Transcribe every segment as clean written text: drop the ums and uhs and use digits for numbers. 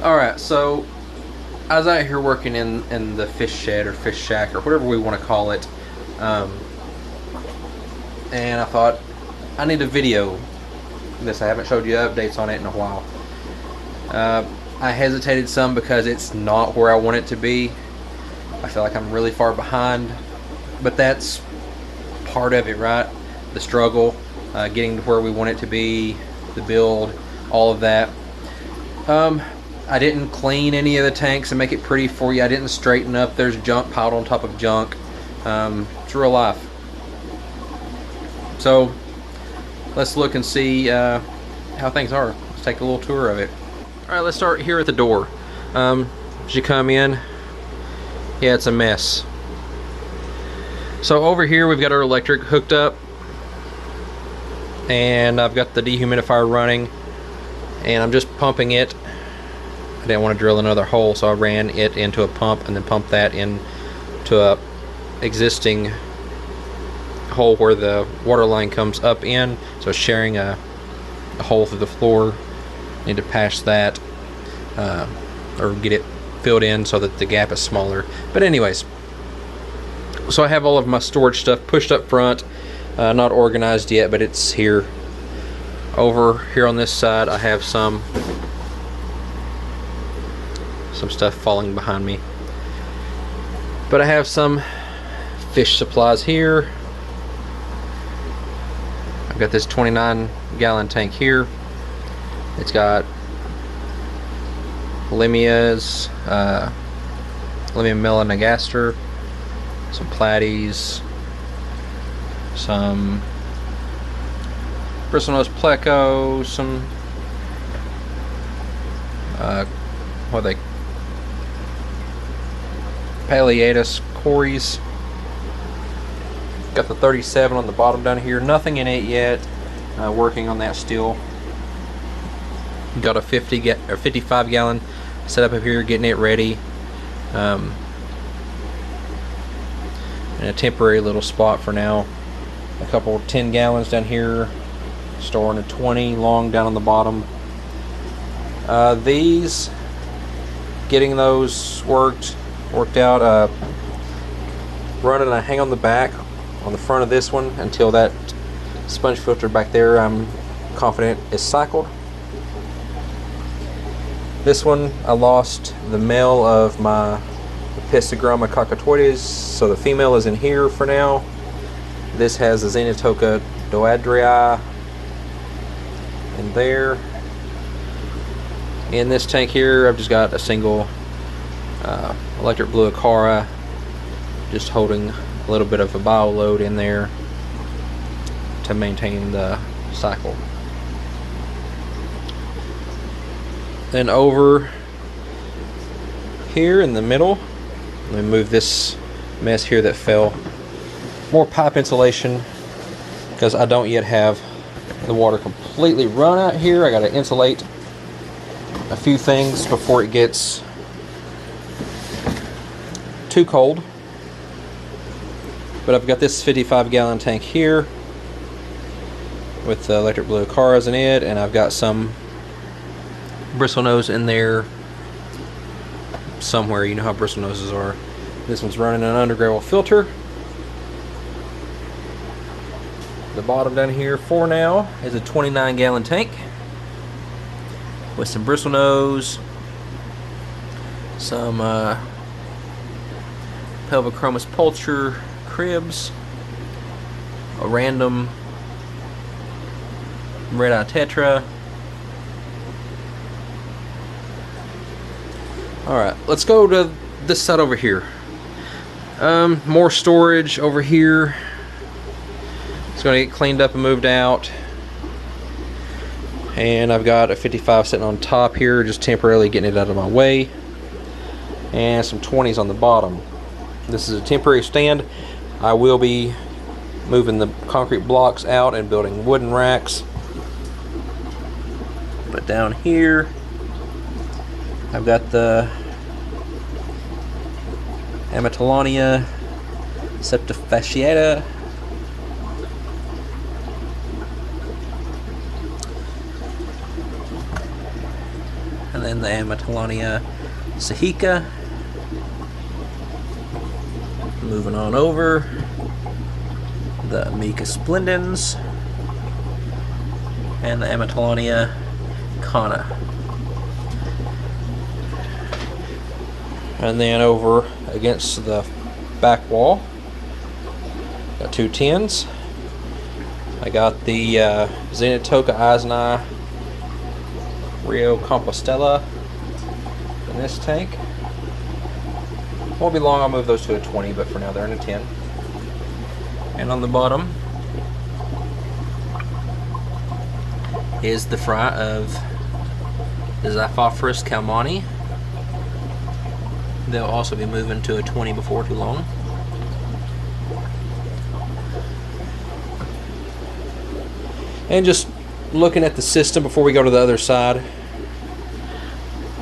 Alright, so I was out here working in the fish shed or fish shack or whatever we want to call it. And I thought, I need a video this. I haven't showed you updates on it in a while. I hesitated some because it's not where I want it to be. I feel like I'm really far behind, but that's part of it, right? The struggle, getting to where we want it to be, the build, all of that. I didn't clean any of the tanks and make it pretty for you. I didn't straighten up. There's junk piled on top of junk. It's real life. So let's look and see how things are. Let's take a little tour of it. All right, let's start here at the door. As you come in, yeah, it's a mess. So over here we've got our electric hooked up, and I've got the dehumidifier running, and I'm just pumping it. I didn't want to drill another hole, so I ran it into a pump and then pumped that into a existing hole where the water line comes up in, so it's sharing a hole through the floor. Need to patch that or get it filled in so that the gap is smaller. But anyways, so I have all of my storage stuff pushed up front, not organized yet, but it's here. Over here on this side I have some stuff falling behind me, but I have some fish supplies here. I've got this 29-gallon tank here. It's got Limias, Limia melanogaster, some platies, some bristlenose pleco, some what are they? Paleatus cories. Got the 37 on the bottom down here. Nothing in it yet. Working on that still. Got a 55 gallon set up here, getting it ready. In a temporary little spot for now. A couple 10 gallons down here. Storing a 20 long down on the bottom. These, getting those worked out. Running a hang on the back on the front of this one until that sponge filter back there, I'm confident, is cycled. This one, I lost the male of my Pistogramma cockatoides, so the female is in here for now. This has the Xenotoca doadrii in there. In this tank here, I've just got a single electric blue acara, just holding a little bit of a bio load in there to maintain the cycle. Then over here in the middle, let me move this mess here that fell. More pipe insulation, because I don't yet have the water completely run out here. I got to insulate a few things before it gets too cold. But I've got this 55-gallon tank here with the electric blue acaras in it, and I've got some bristlenose in there somewhere. You know how bristlenoses are. This one's running an undergravel filter. The bottom down here for now is a 29-gallon tank with some bristlenose, some Pelvichromis pulcher cribs, a random red-eye tetra. Alright, let's go to this side over here. More storage over here. It's going to get cleaned up and moved out. And I've got a 55 sitting on top here, just temporarily getting it out of my way. And some 20s on the bottom. This is a temporary stand. I will be moving the concrete blocks out and building wooden racks. But down here, I've got the Amatelonia septifasciata. and then the Amatelonia sahica. Moving on over, the Mica splendens, and the Amatelonia cana. And then over against the back wall, got two tins. I got the Zenitoka Eisnei Rio Compostela in this tank. Won't be long, I'll move those to a 20, but for now they're in a 10. And on the bottom is the fry of the Xiphophorus calmani. They'll also be moving to a 20 before too long. And just looking at the system before we go to the other side,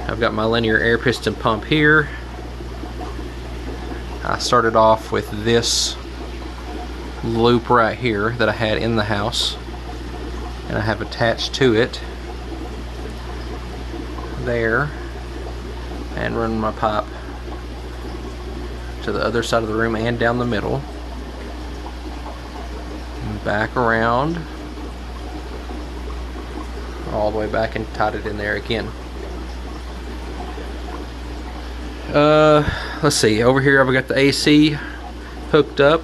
I've got my linear air piston pump here. I started off with this loop right here that I had in the house, and I have attached to it there and run my pipe to the other side of the room and down the middle and back around all the way back and tied it in there again. Let's see, over here I've got the AC hooked up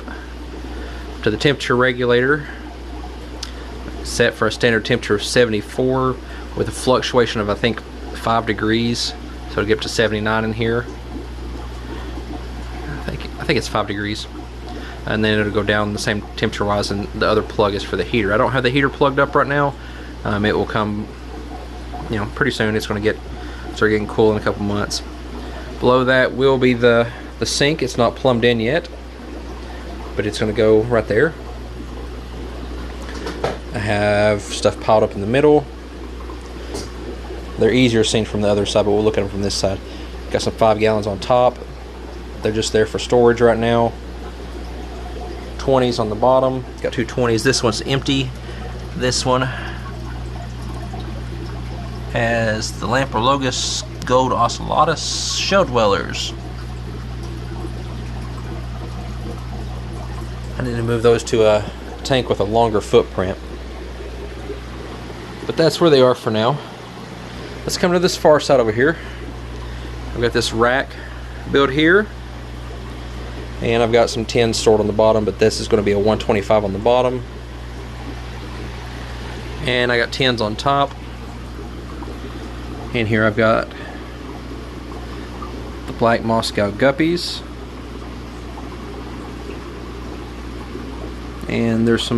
to the temperature regulator, set for a standard temperature of 74 with a fluctuation of I think 5 degrees, so it'll get up to 79 in here. I think it's 5 degrees, and then it'll go down the same temperature wise, and the other plug is for the heater. I don't have the heater plugged up right now. It will come, you know, pretty soon. It's going to start getting cool in a couple months. Below that will be the sink. It's not plumbed in yet, but it's going to go right there. I have stuff piled up in the middle. They're easier seen from the other side, but we'll look at them from this side. Got some 5 gallons on top. They're just there for storage right now. 20s on the bottom. Got two 20s. This one's empty. This one has the Lamprologus Gold Ocellatus Shell Dwellers. I need to move those to a tank with a longer footprint, but that's where they are for now. Let's come to this far side over here. I've got this rack built here, and I've got some tins stored on the bottom, but this is going to be a 125 on the bottom, and I got tins on top. And here I've got the black Moscow guppies, and there's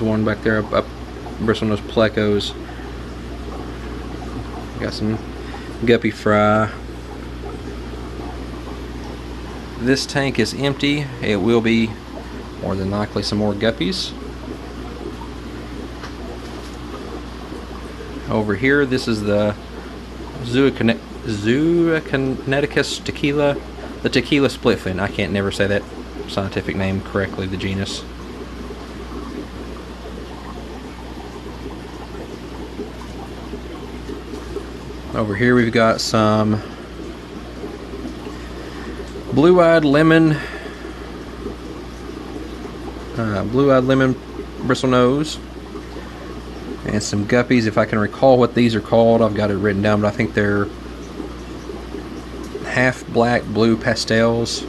one back there up bristlenose plecos. Got some guppy fry. This tank is empty. It will be more than likely some more guppies. Over here, this is the Zookineticus tequila, the tequila splitfin. I can't never say that scientific name correctly, the genus. Over here we've got some blue-eyed lemon bristlenose, and some guppies. If I can recall what these are called, I've got it written down, but I think they're half black blue pastels.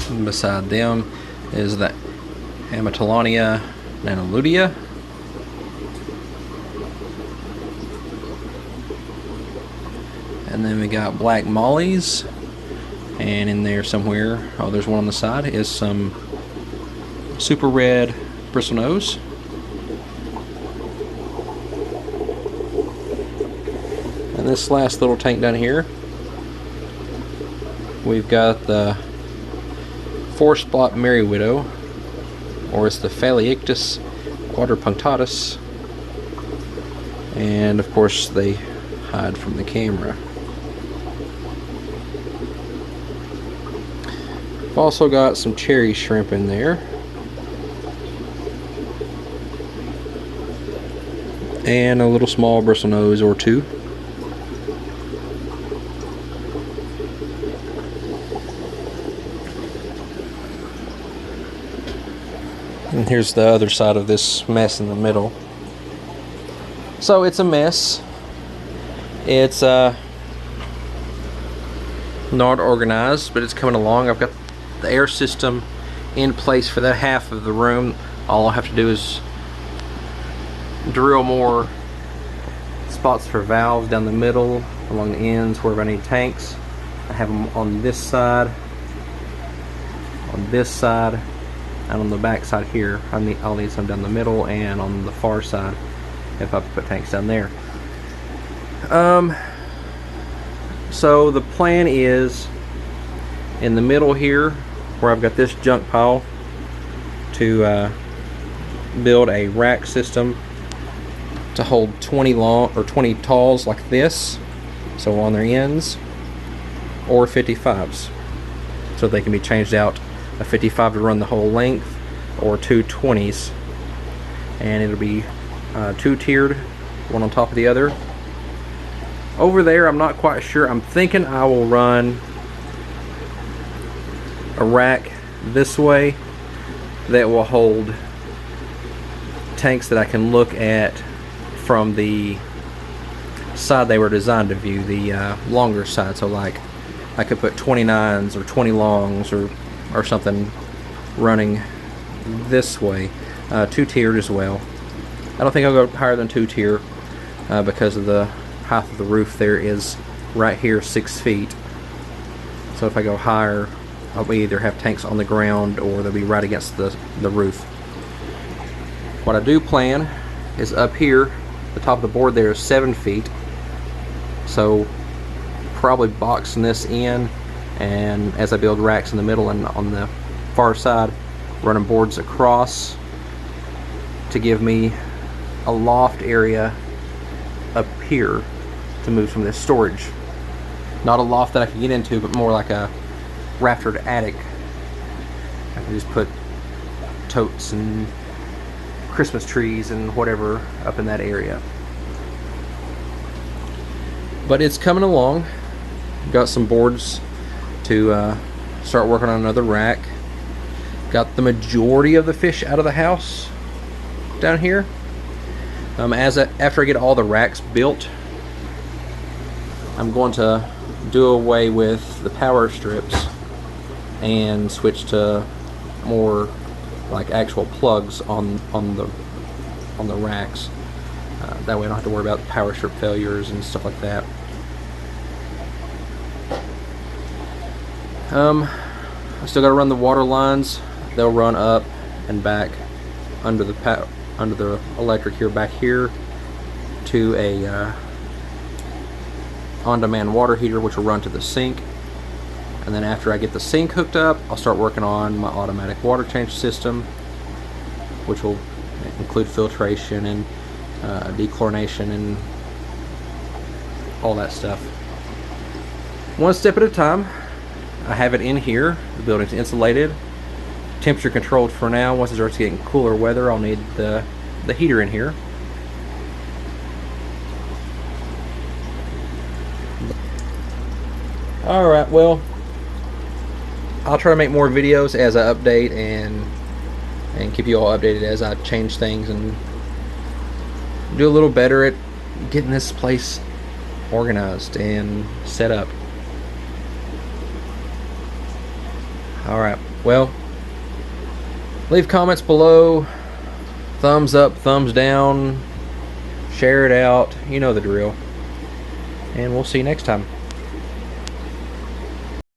And beside them is the Amatelonia nanolutea. And then we got black mollies, and in there somewhere, oh, there's one on the side, is some super red bristlenose. And this last little tank down here, we've got the 4-spot Merry Widow, or it's the Phalaeictus quadripunctatus, and of course they hide from the camera. I've also got some cherry shrimp in there. and a little small bristlenose or two. And here's the other side of this mess in the middle. So it's a mess. It's not organized, but it's coming along. I've got the air system in place for that half of the room. All I have to do is drill more spots for valves down the middle, along the ends wherever I need tanks. I have them on this side, and on the back side here. I'll need some down the middle and on the far side if I put tanks down there. So the plan is in the middle here, where I've got this junk pile, to build a rack system to hold 20 long or 20 talls like this, so on their ends, or 55s, so they can be changed out. A 55 to run the whole length, or two 20s, and it'll be two-tiered, one on top of the other. Over there, I'm not quite sure. I'm thinking I will run a rack this way that will hold tanks that I can look at from the side they were designed to view, the longer side. So like I could put 29s or 20 longs or something running this way, two-tiered as well. I don't think I'll go higher than two-tier because of the height of the roof there is right here 6 feet. So if I go higher, I'll either have tanks on the ground or they'll be right against the roof. What I do plan is up here, the top of the board there is 7 feet. So probably boxing this in, and as I build racks in the middle and on the far side, running boards across to give me a loft area up here to move some of this storage. Not a loft that I can get into, but more like a raftered attic. I can just put totes and Christmas trees and whatever up in that area. But it's coming along. Got some boards to start working on another rack. Got the majority of the fish out of the house down here. After I get all the racks built, I'm going to do away with the power strips and switch to more like actual plugs on the racks. That way I don't have to worry about power strip failures and stuff like that. I still got to run the water lines. They'll run up and back under the electric here, back here, to a on-demand water heater, which will run to the sink. And then after I get the sink hooked up, I'll start working on my automatic water change system, which will include filtration and dechlorination and all that stuff. One step at a time. I have it in here. The building's insulated, temperature controlled for now. Once it starts getting cooler weather, I'll need the heater in here. Alright, well, I'll try to make more videos as I update and keep you all updated as I change things and do a little better at getting this place organized and set up. Alright, well, leave comments below, thumbs up, thumbs down, share it out, you know the drill, and we'll see you next time.